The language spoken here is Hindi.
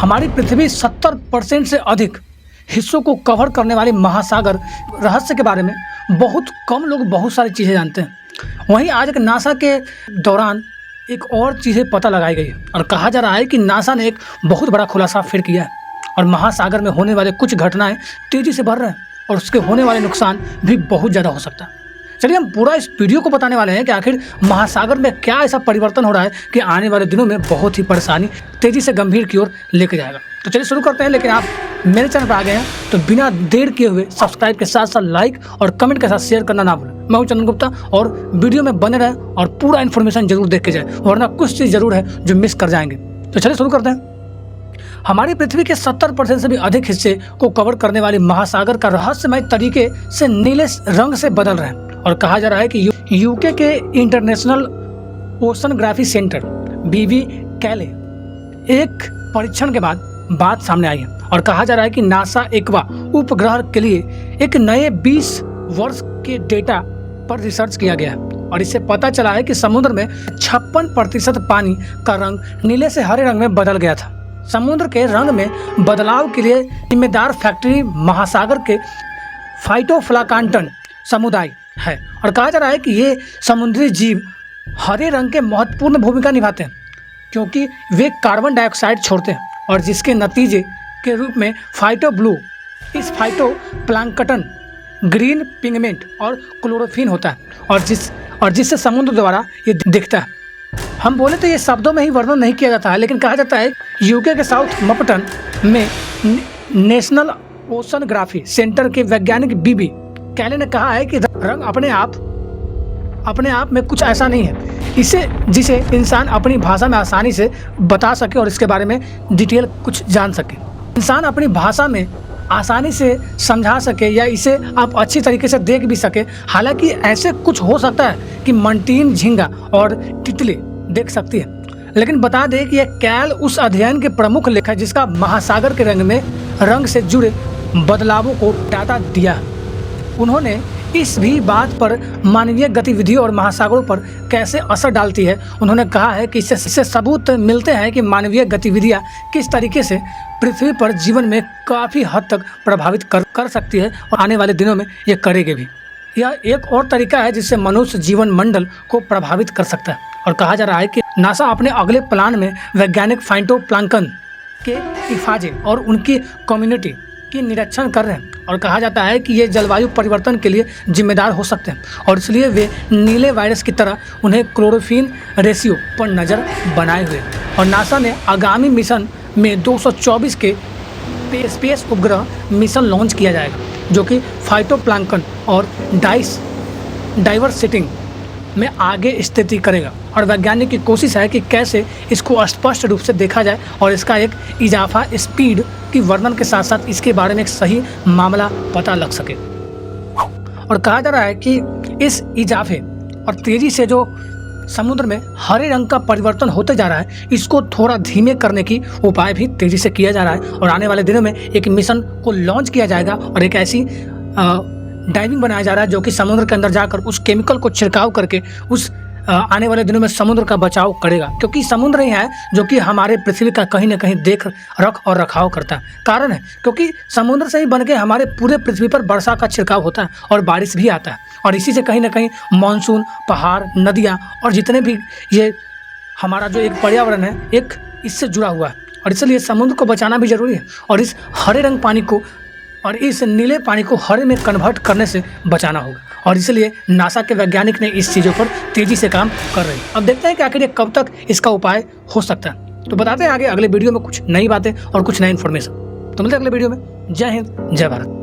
हमारी पृथ्वी 70% से अधिक हिस्सों को कवर करने वाले महासागर रहस्य के बारे में बहुत कम लोग बहुत सारी चीज़ें जानते हैं। वहीं आज एक नासा के दौरान एक और चीज़ें पता लगाई गई और कहा जा रहा है कि नासा ने एक बहुत बड़ा खुलासा फिर किया है और महासागर में होने वाले कुछ घटनाएं तेज़ी से बढ़ रहे हैं और उसके होने वाले नुकसान भी बहुत ज़्यादा हो सकता है। चलिए हम पूरा इस वीडियो को बताने वाले हैं कि आखिर महासागर में क्या ऐसा परिवर्तन हो रहा है कि आने वाले दिनों में बहुत ही परेशानी तेज़ी से गंभीर की ओर लेके जाएगा। तो चलिए शुरू करते हैं। लेकिन आप मेरे चैनल पर आ गए हैं तो बिना देर किए हुए सब्सक्राइब के साथ साथ लाइक और कमेंट के साथ शेयर करना ना भूलें। मैं हूं चंदन गुप्ता और वीडियो में बने रहें और पूरा इन्फॉर्मेशन जरूर देख के जाए, वरना कुछ चीज़ जरूर है जो मिस कर जाएंगे। तो चलिए शुरू करते हैं। हमारी पृथ्वी के 70% से भी अधिक हिस्से को कवर करने वाले महासागर का रहस्यमय तरीके से नीले रंग से बदल रहे हैं और कहा जा रहा है कि यूके के इंटरनेशनल ओशनग्राफी सेंटर बीवी कैले एक परीक्षण के बाद बात सामने आई है और कहा जा रहा है कि नासा एक्वा उपग्रह के लिए एक नए 20 वर्ष के डेटा पर रिसर्च किया गया है और इससे पता चला है कि समुद्र में 56% पानी का रंग नीले से हरे रंग में बदल गया था। समुद्र के रंग में बदलाव के लिए जिम्मेदार फैक्ट्री महासागर के फाइटोप्लैंक्टन समुदाय है और कहा जा रहा है कि ये समुद्री जीव हरे रंग के महत्वपूर्ण भूमिका निभाते हैं क्योंकि वे कार्बन डाइऑक्साइड छोड़ते हैं और जिसके नतीजे के रूप में फाइटो ब्लू इस फाइटोप्लैंक्टन ग्रीन पिगमेंट और क्लोरोफिन होता है और जिससे समुद्र द्वारा ये दिखता है। हम बोले तो ये शब्दों में ही वर्णन नहीं किया जाता है, लेकिन कहा जाता है यूके के साउथ मपटन में नेशनल ओशनग्राफी सेंटर के वैज्ञानिक बीबी कैले ने कहा है कि रंग अपने आप में कुछ ऐसा नहीं है जिसे इंसान अपनी भाषा में आसानी से बता सके और इसके बारे में डिटेल कुछ जान सके, इंसान अपनी भाषा में आसानी से समझा सके या इसे आप अच्छी तरीके से देख भी सके। हालांकि ऐसे कुछ हो सकता है कि मंटीन, झींगा और तितली देख सकती है, लेकिन बता दें कि यह कैल उस अध्ययन के प्रमुख लेखक है जिसका महासागर के रंग से जुड़े बदलावों को डाटा दिया। उन्होंने इस भी बात पर मानवीय गतिविधियों और महासागरों पर कैसे असर डालती है। उन्होंने कहा है कि इससे सबूत मिलते हैं कि मानवीय गतिविधियां किस तरीके से पृथ्वी पर जीवन में काफ़ी हद तक प्रभावित कर सकती है और आने वाले दिनों में ये करेगी भी। यह एक और तरीका है जिससे मनुष्य जीवन मंडल को प्रभावित कर सकता है और कहा जा रहा है कि नासा अपने अगले प्लान में वैज्ञानिक फाइटोप्लैंक्टन के हिफाजे और उनकी कम्युनिटी की निरीक्षण कर रहे हैं और कहा जाता है कि ये जलवायु परिवर्तन के लिए जिम्मेदार हो सकते हैं और इसलिए वे नीले वायरस की तरह उन्हें क्लोरोफिन रेशियो पर नज़र बनाए हुए और नासा ने आगामी मिशन में 224 के स्पेस उपग्रह मिशन लॉन्च किया जाएगा जो कि फाइटोप्लैंक्टन और डाइवर्सिटी में आगे स्थिति करेगा और वैज्ञानिक की कोशिश है कि कैसे इसको स्पष्ट रूप से देखा जाए और इसका एक इजाफा स्पीड की वर्णन के साथ साथ इसके बारे में एक सही मामला पता लग सके। और कहा जा रहा है कि इस इजाफे और तेजी से जो समुद्र में हरे रंग का परिवर्तन होते जा रहा है इसको थोड़ा धीमे करने की उपाय भी तेजी से किया जा रहा है और आने वाले दिनों में एक मिशन को लॉन्च किया जाएगा और एक ऐसी डाइविंग बनाया जा रहा है जो कि समुद्र के अंदर जाकर उस केमिकल को छिड़काव करके उस आने वाले दिनों में समुद्र का बचाव करेगा क्योंकि समुद्र ही है जो कि हमारे पृथ्वी का कहीं ना कहीं देख रख और रखाव करता है। कारण है क्योंकि समुद्र से ही बन के हमारे पूरे पृथ्वी पर वर्षा का छिड़काव होता है और बारिश भी आता है और इसी से कहीं ना कहीं मानसून, पहाड़, नदियाँ और जितने भी ये हमारा जो एक पर्यावरण है एक इससे जुड़ा हुआ है और इसलिए समुद्र को बचाना भी जरूरी है और इस हरे रंग पानी को और इस नीले पानी को हरे में कन्वर्ट करने से बचाना होगा और इसलिए नासा के वैज्ञानिक ने इस चीज़ों पर तेज़ी से काम कर रहे हैं। अब देखते हैं कि आखिर ये कब तक इसका उपाय हो सकता है। तो बताते हैं आगे अगले वीडियो में कुछ नई बातें और कुछ नई इन्फॉर्मेशन। तो मिलते हैं अगले वीडियो में। जय हिंद, जय भारत।